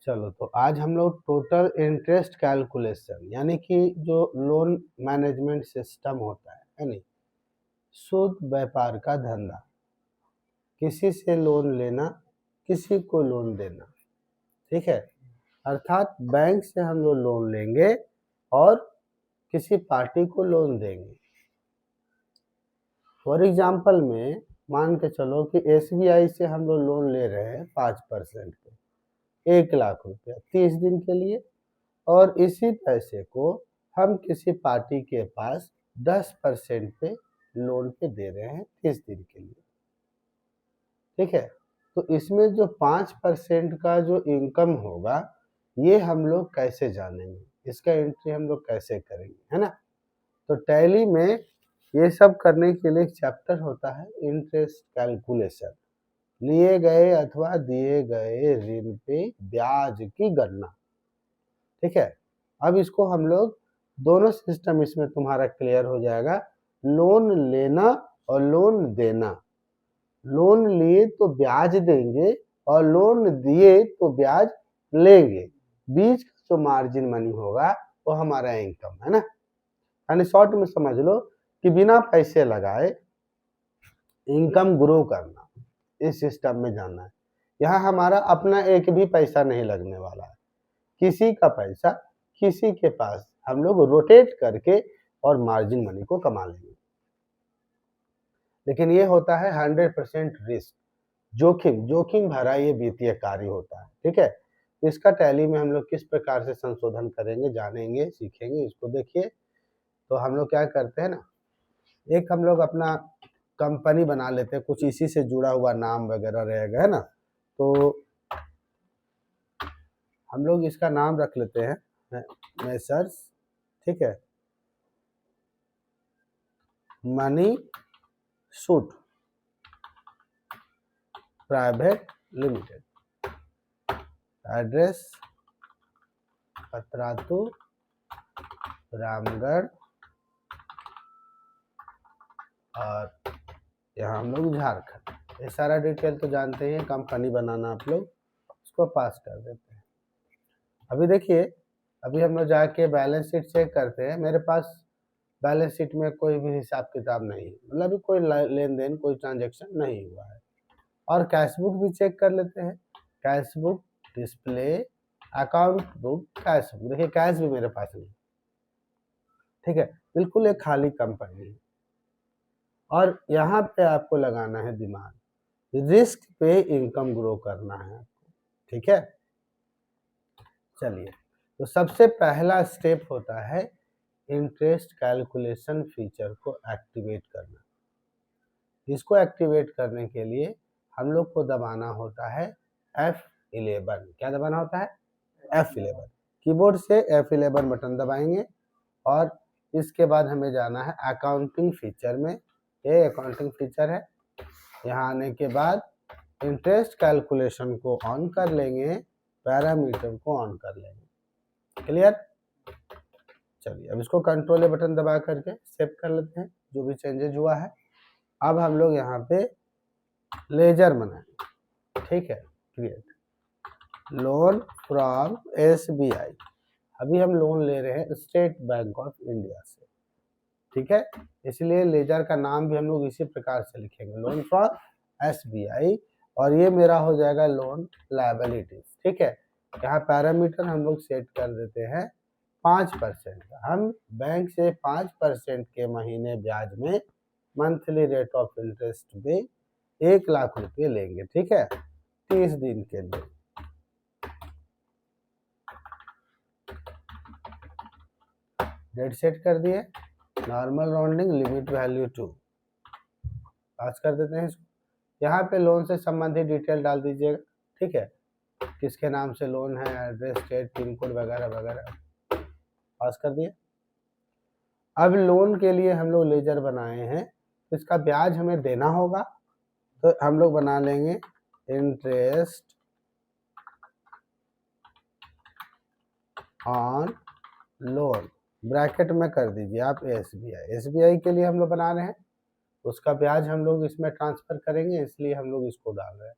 चलो तो आज हम लोग टोटल इंटरेस्ट कैलकुलेशन यानी कि जो लोन मैनेजमेंट सिस्टम होता है नहीं, शुद्ध व्यापार का धंधा, किसी से लोन लेना, किसी को लोन देना, ठीक है। अर्थात बैंक से हम लोग लोन लेंगे और किसी पार्टी को लोन देंगे। फॉर एग्जाम्पल में मान के चलो कि SBI से हम लोग लोन ले रहे हैं 5% पे 1,00,000 रुपया 30 दिन के लिए, और इसी पैसे को हम किसी पार्टी के पास 10% पे लोन पे दे रहे हैं 30 दिन के लिए, ठीक है। तो इसमें जो 5% का जो इनकम होगा ये हम लोग कैसे जानेंगे, इसका एंट्री हम लोग कैसे करेंगे, है ना। तो टैली में ये सब करने के लिए एक चैप्टर होता है इंटरेस्ट कैलकुलेशन, लिए गए अथवा दिए गए ऋण पे ब्याज की गणना, ठीक है। अब इसको हम लोग दोनों सिस्टम इसमें तुम्हारा क्लियर हो जाएगा, लोन लेना और लोन देना। लोन लिए तो ब्याज देंगे और लोन दिए तो ब्याज लेंगे, बीच का जो मार्जिन मनी होगा वो हमारा इनकम है ना। यानी शॉर्ट में समझ लो कि बिना पैसे लगाए इनकम ग्रो करना, इस सिस्टम में जाना है। यहाँ हमारा अपना एक भी पैसा नहीं लगने वाला है, किसी का पैसा किसी के पास हम लोग रोटेट करके और मार्जिन मनी को कमा लेंगे। लेकिन ये होता है 100% रिस्क, जोखिम भरा ये वित्तीय कार्य होता है, ठीक है। इसका टैली में हम लोग किस प्रकार से संशोधन करेंगे, जानेंगे, सीखेंगे, इसको देखिए। तो हम लोग क्या करते हैं ना, एक हम लोग अपना कंपनी बना लेते हैं, कुछ इसी से जुड़ा हुआ नाम वगैरह रहेगा, है ना। तो हम लोग इसका नाम रख लेते हैं मेसर्स, ठीक है, money suit private limited, address Patratu Ramgarh, और यहाँ हम लोग झारखंड। ये सारा डिटेल तो जानते हैं, कंपनी बनाना आप लोग उसको पास कर देते हैं। अभी देखिए, अभी हम लोग जाके बैलेंस शीट चेक करते हैं, मेरे पास बैलेंस शीट में कोई भी हिसाब किताब नहीं है, मतलब अभी कोई लेन देन कोई ट्रांजेक्शन नहीं हुआ है। और कैश बुक भी चेक कर लेते हैं, cash book display account book cash book, देखिए कैश भी मेरे पास नहीं, ठीक है, बिल्कुल एक खाली कंपनी है। और यहाँ पे आपको लगाना है दिमाग, रिस्क पे इनकम ग्रो करना है आपको, ठीक है। चलिए, तो सबसे पहला स्टेप होता है इंटरेस्ट कैलकुलेशन फीचर को एक्टिवेट करना। इसको एक्टिवेट करने के लिए हम लोग को दबाना होता है F11। क्या दबाना होता है? F11। कीबोर्ड से F11 बटन दबाएंगे और इसके बाद हमें जाना है अकाउंटिंग फीचर में। ये अकाउंटिंग फीचर है, यहाँ आने के बाद इंटरेस्ट कैलकुलेशन को ऑन कर लेंगे, पैरामीटर को ऑन कर लेंगे। क्लियर? चलिए, अब इसको कंट्रोल ए बटन दबा करके सेव कर लेते हैं जो भी चेंजेज हुआ है। अब हम लोग यहाँ पे लेजर बनाएंगे, ठीक है, क्रिएट लोन फ्रॉम SBI। अभी हम लोन ले रहे हैं स्टेट बैंक ऑफ इंडिया से, ठीक है, इसलिए लेजर का नाम भी हम लोग इसी प्रकार से लिखेंगे, लोन फ्रॉम SBI, और ये मेरा हो जाएगा लोन लायबिलिटीज, ठीक है। यहाँ पैरामीटर हम लोग सेट कर देते हैं 5% का। हम बैंक से 5% के महीने ब्याज में मंथली रेट ऑफ इंटरेस्ट पे 1,00,000 रुपये लेंगे, ठीक है, 30 दिन के लिए। डेट सेट कर दिए, नॉर्मल राउंडिंग, लिमिट वैल्यू 2, पास कर देते हैं इसको। यहाँ पे लोन से संबंधित डिटेल डाल दीजिएगा, ठीक है, किसके नाम से लोन है, एड्रेस, स्टेट, पिन कोड वगैरह वगैरह, पास कर दिए। अब लोन के लिए हम लोग लेजर बनाए हैं, तो इसका ब्याज हमें देना होगा, तो हम लोग बना लेंगे इंटरेस्ट ऑन लोन, ब्रैकेट में कर दीजिए आप SBI के लिए हम लोग बना रहे हैं, उसका ब्याज हम लोग इसमें ट्रांसफर करेंगे, इसलिए हम लोग इसको डाल रहे हैं।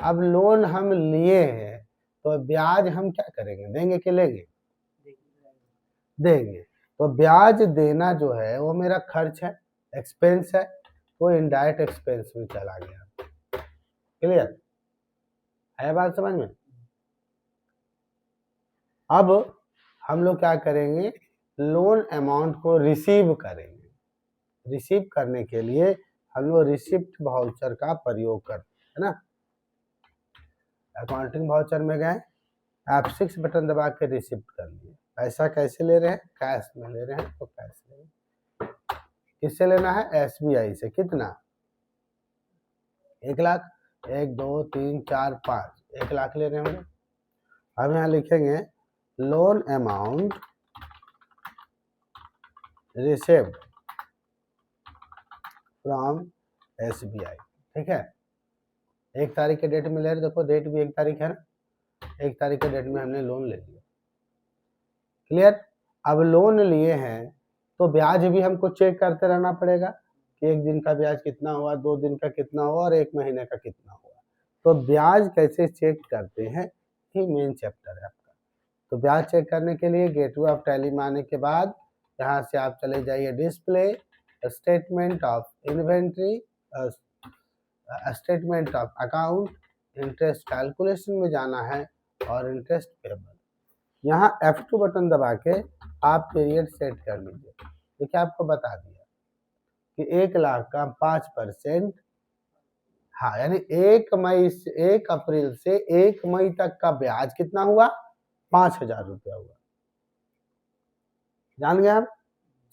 अब लोन हम लिए हैं तो ब्याज हम क्या करेंगे, देंगे कि लेंगे, देंगे। तो ब्याज देना जो है वो मेरा खर्च है, एक्सपेंस है, वो इनडायरेक्ट एक्सपेंस में चला गया। क्लियर है बात समझ में? अब हम लोग क्या करेंगे, लोन अमाउंट को रिसीव करेंगे। रिसीव करने के लिए हम लोग रिसिप्ट वाउचर का प्रयोग करते हैं ना। अकाउंटिंग वाउचर में गए, F6 बटन दबा के रिसिप्ट कर लिए। पैसा कैसे ले रहे हैं, कैश में ले रहे हैं, तो कैश ले रहे हैं। किससे लेना है, SBI से। कितना, 1 लाख, 1 2 3 4 5, 1 लाख ले रहे हैं। अब यहाँ लिखेंगे loan amount received from SBI। ठीक है, 1 तारीख के डेट में ले रहे, देखो डेट भी 1 तारीख है ना, 1 तारीख के डेट में हमने लोन ले लिया। क्लियर। अब लोन लिए हैं तो ब्याज भी हमको चेक करते रहना पड़ेगा कि 1 दिन का ब्याज कितना हुआ, 2 दिन का कितना हुआ और 1 महीने का कितना हुआ। तो ब्याज कैसे चेक करते हैं, ये मेन चैप्टर है आपका। तो ब्याज चेक करने के लिए गेटवे ऑफ टैली में आने के बाद यहाँ से आप चले जाइए display, statement of inventory, statement of account, interest calculation में जाना है और इंटरेस्ट पेबल। यहाँ F2 बटन दबा के आप पीरियड सेट कर लीजिए। देखिए आपको बता दिया कि 1 लाख का 5%, हाँ यानी 1 अप्रैल से 1 मई तक का ब्याज कितना हुआ, 5,000 रुपया हुआ। जान गए आप,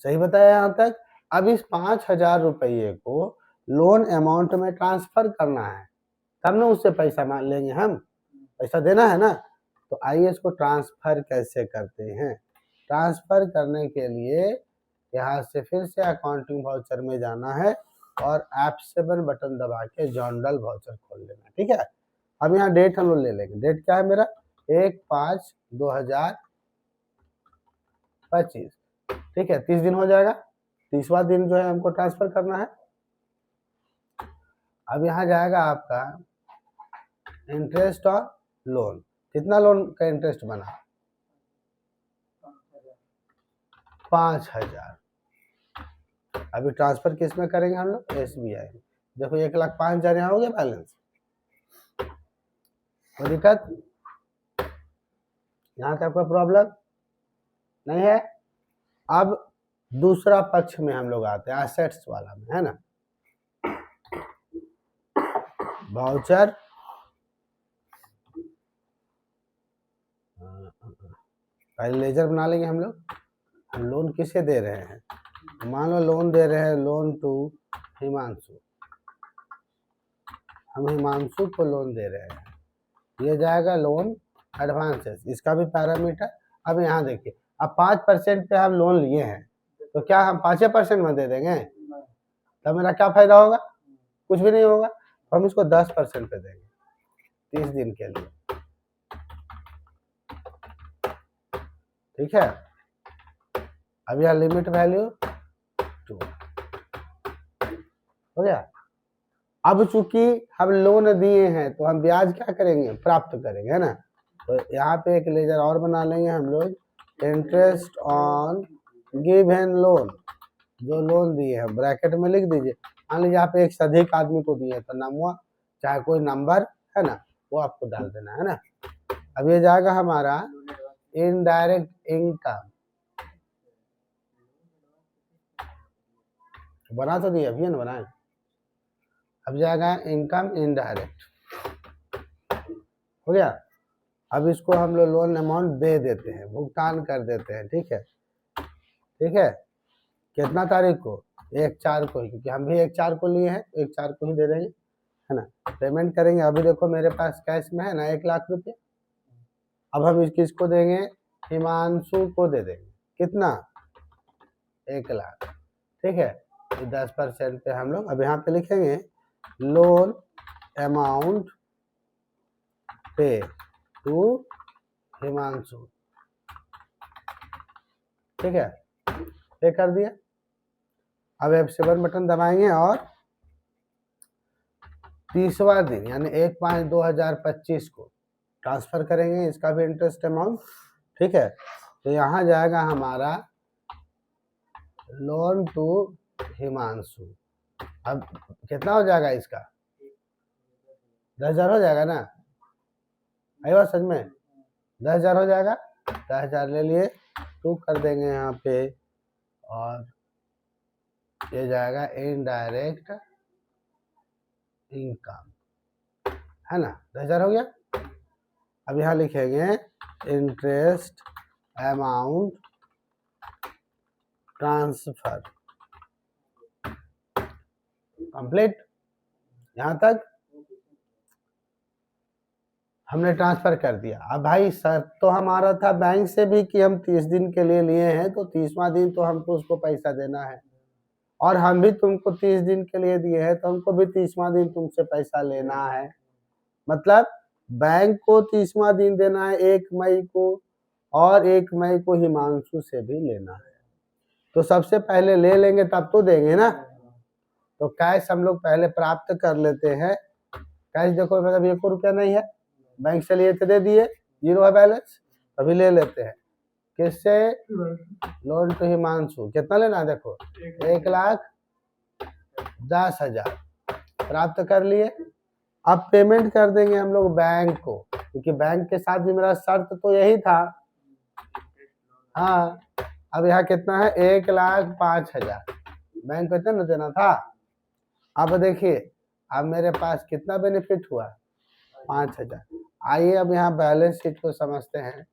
सही बताया यहाँ तक। अब इस 5,000 रुपये को लोन अमाउंट में ट्रांसफर करना है, तब ना उससे पैसा मान लेंगे, हम पैसा देना है ना। तो आइए इसको ट्रांसफर कैसे करते हैं। ट्रांसफर करने के लिए यहाँ से फिर से अकाउंटिंग वाउचर में जाना है और F7 बटन दबा के जनरल वाउचर खोल लेना। ठीक है, अब यहाँ डेट हम लोग ले लेंगे। डेट क्या है मेरा, 1/5/2025। ठीक है, 30 दिन हो जाएगा, 30वां दिन जो है हमको ट्रांसफर करना है। अब यहाँ जाएगा आपका इंटरेस्ट और लोन। कितना लोन का इंटरेस्ट बना, 5,000। अभी ट्रांसफर किस में करेंगे हम लोग, SBI में। देखो 1,05,000 यहाँ हो गया बैलेंस, कोई दिक्कत यहाँ तक कोई प्रॉब्लम नहीं है। अब दूसरा पक्ष में हम लोग आते हैं, एसेट्स वाला में, है ना। वाउचर, पहले लेजर बना लेंगे हम लोग। हम लोन किसे दे रहे हैं, मान लो लोन दे रहे हैं, लोन टू हिमांशु। हम हिमांशु को लोन दे रहे हैं, ये जाएगा लोन एडवांसेस, इसका भी पैरामीटर। अब यहाँ देखिए, अब 5% पे हम लोन लिए हैं, तो क्या हम 5% में दे देंगे, तब मेरा क्या फायदा होगा, कुछ भी नहीं होगा। तो हम इसको 10% पे देंगे 30 दिन के लिए। ठीक है, अब यह लिमिट वैल्यू 2 हो गया। अब चूंकि हम लोन दिए हैं तो हम ब्याज क्या करेंगे, प्राप्त करेंगे, है ना। तो यहाँ पे एक लेजर और बना लेंगे हम लोग, इंटरेस्ट ऑन गिवन लोन। जो लोन दिए हैं ब्रैकेट में लिख दीजिए। मान लीजिए आप एक से अधिक आदमी को दिए तो नाम हुआ, चाहे कोई नंबर है ना, वो आपको डाल देना है ना। अब ये जाएगा हमारा इनडायरेक्ट इनकम, बना तो दिया अभी ना, बनाए। अब जाएगा इनकम इनडायरेक्ट, हो गया। अब इसको हम लोग लोन अमाउंट दे देते हैं, भुगतान कर देते हैं। ठीक है, ठीक है, कितना तारीख को, 1/4 को ही, क्योंकि हम भी 1/4 को लिए हैं, 1/4 को ही दे देंगे, है ना। पेमेंट करेंगे। अभी देखो मेरे पास कैश में है ना 1 लाख रुपये। अब हम किसको देंगे, हिमांशु को दे देंगे। कितना, 1 लाख। ठीक है, 10% पे हम लोग अब यहाँ पे लिखेंगे लोन अमाउंट पे टू हिमांशु। ठीक है, पे कर दिया। अब F7 बटन दबाएंगे और 30वां दिन यानी 1/5/2025 को ट्रांसफर करेंगे इसका भी इंटरेस्ट अमाउंट, ठीक है। तो यहाँ जाएगा हमारा लोन टू हिमांशु। अब कितना हो जाएगा इसका, 10,000 हो जाएगा ना, आई बात सच में 10,000 हो जाएगा। 10,000 ले लिए, टू कर देंगे यहाँ पे, और ये जाएगा इनडायरेक्ट इनकम, है ना, 10,000 हो गया। अब यहाँ लिखेंगे इंटरेस्ट अमाउंट ट्रांसफर, कंप्लीट। यहाँ तक हमने ट्रांसफर कर दिया। अब भाई शर्त तो हमारा था बैंक से भी कि हम 30 दिन के लिए लिए हैं, तो 30वां दिन तो हमको उसको पैसा देना है, और हम भी तुमको 30 दिन के लिए दिए हैं तो हमको भी 30वां दिन तुमसे पैसा लेना है। मतलब बैंक को 30वां दिन देना है 1 मई को, और 1 मई को हिमांशु से भी लेना है। तो सबसे पहले ले लेंगे तब तो देंगे ना, तो कैश हम लोग पहले प्राप्त कर लेते हैं। कैश देखो मतलब 1 रुपया नहीं है, बैंक से लिए थे दे दिए, 0 है बैलेंस, अभी ले लेते हैं। किससे, लोन टू हिमांशु। कितना लेना है देखो, 1,10,000 प्राप्त कर लिए। अब पेमेंट कर देंगे हम लोग बैंक को, क्योंकि बैंक के साथ भी मेरा शर्त तो यही था। हाँ, अब यहाँ कितना है, 1,05,000 बैंक को इतना देना था। अब देखिए अब मेरे पास कितना बेनिफिट हुआ, 5,000। आइए अब यहाँ बैलेंस शीट को समझते हैं।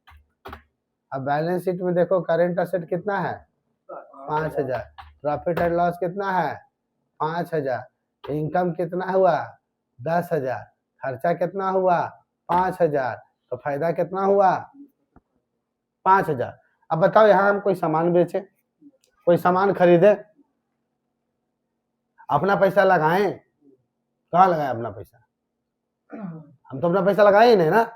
अब बैलेंस शीट में देखो करेंट असेट कितना है, 5,000। प्रॉफिट एंड लॉस कितना है, 5,000। इनकम कितना हुआ, 10,000। खर्चा कितना हुआ, 5,000। तो फायदा कितना हुआ, 5,000। अब बताओ यहाँ हम कोई सामान बेचे, कोई सामान खरीदे, अपना पैसा लगाएं, कहाँ लगाए अपना पैसा, हम तो अपना पैसा लगाए ही नहीं ना।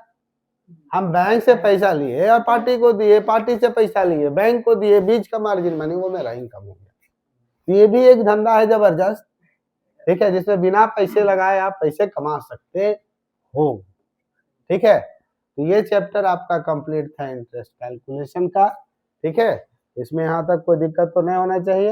हम बैंक से पैसा लिए और पार्टी को दिए, पार्टी से पैसा लिए बैंक को दिए, बीच का मार्जिन मनी वो मेरा इनकम हो गया। ये भी एक धंधा है जबरदस्त, ठीक है, जिसमें बिना पैसे लगाए आप पैसे कमा सकते हो, ठीक है। तो ये चैप्टर आपका कंप्लीट था इंटरेस्ट कैलकुलेशन का, ठीक है। इसमें यहाँ तक कोई दिक्कत तो नहीं होना चाहिए।